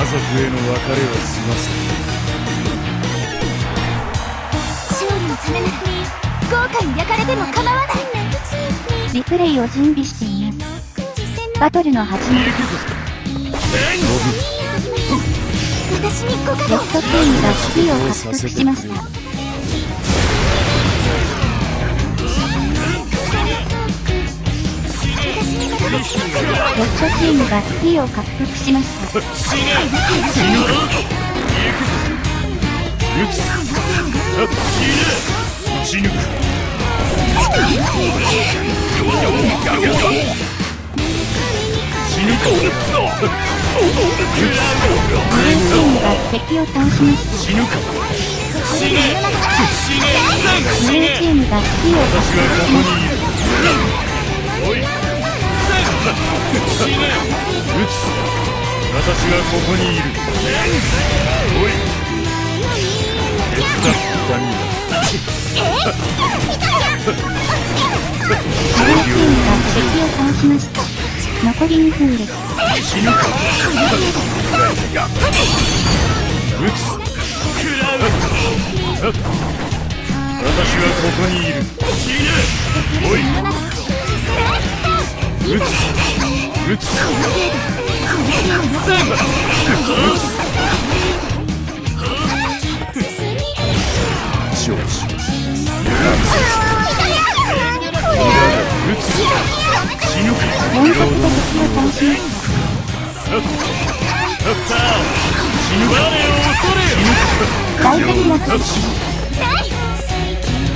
族への別れは済ませ勝利のためなら豪華に焼かれても構わない。リプレイを準備しています。バトルの始まり。私にご加護。レフトチームがキーを獲得しました。レフトチームがキーを獲得しました。ブルーチームが敵を倒しました。ブルーチームがキーを獲得しました。私がここにいる。おい、手伝って痛みだ。ブルーチームが敵を倒しました。残り2分です。死ぬか。撃つ。私はここにいる。おい。撃つ。撃つ。承知。死ぬか。連続で敵を倒しました。大戦略です。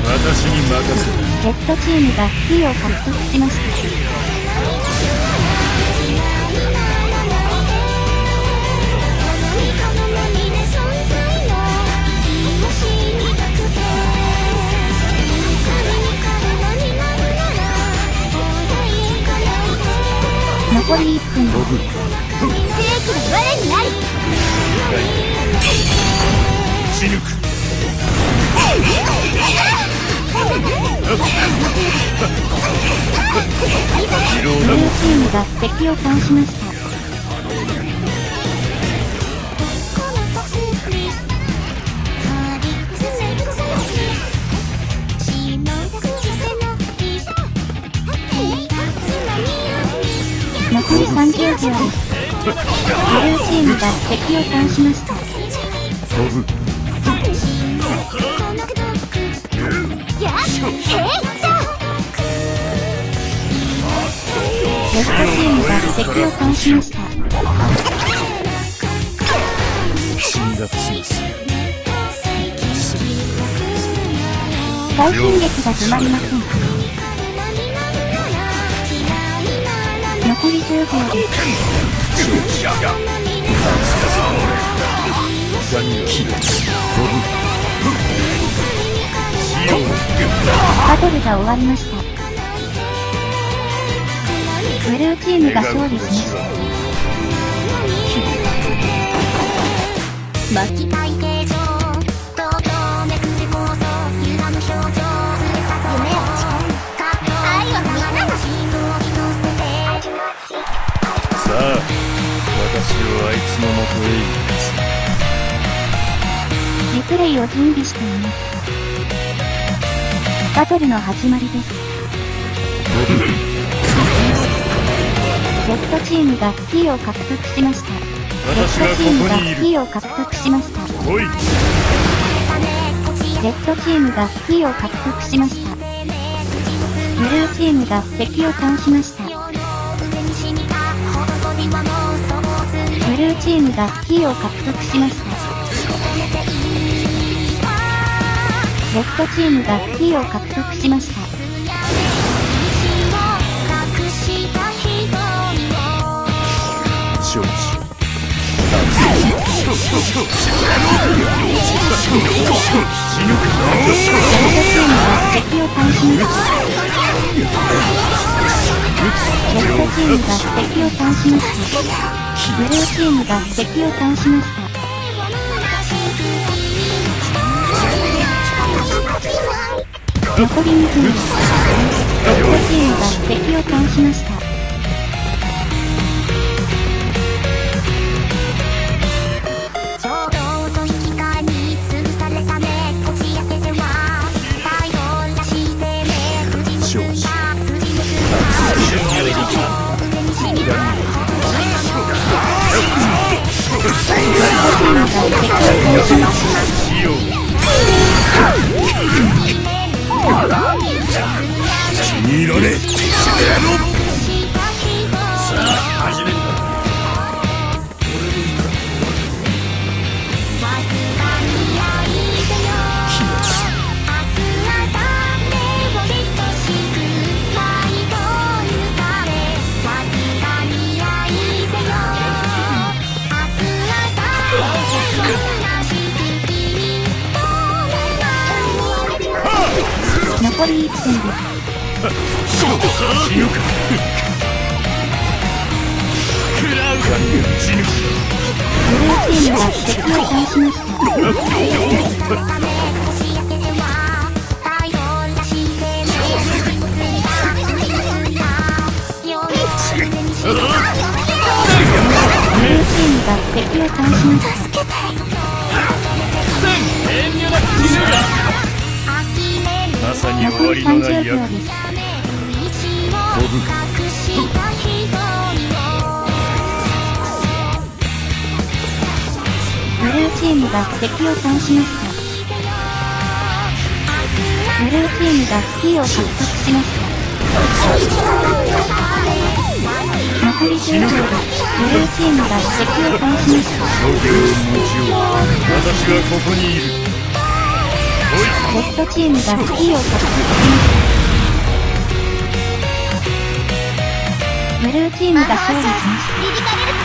私に任せろ。レフトチームがキーを獲得しました。残り1分です。正義の我になり。死ぬか。ブルーチームが敵を倒しました。残り30秒です。ブルーチームが敵を倒しました。飛ぶ。レフトチームが敵を倒しました。死んだついす快進撃が止まりません。残り10秒です。バトルが終わりました。ブルーチームが勝利しました。巻きたい形状東京めくれこそ歪む表情夢を誓う愛は花の心を一さあ、私をあいつのもとへ行かせ。リプレイを準備しています。バトルの始まりです。レフトチームがキーを獲得しました。レフトチームがキーを獲得しました。レフトチームがキーを獲得しました。ブルーチームが敵を倒しました。ブルーチームがキーを獲得しました。レフトチームがキーを獲得しました。承知。敵を倒しました。レフトチームが敵を倒しました。ブルーチームが敵を倒しました。残り2分。レフトチームが敵を倒しました。せんでした。死ぬか食らうか死ぬブルーチームが敵を倒しました。ブルーチームが敵を倒しました。遠慮なく死ぬかまさに終わ残りりのない30秒役です。飛ぶかブルーチームが敵を倒しました。ブルーチームがキーを獲得しました。残り10秒です。ブルーチームが敵を倒しました。度胸を持ちよう私はここにいるレッドチームがキーを獲得しました。ブルーチームが勝利しました。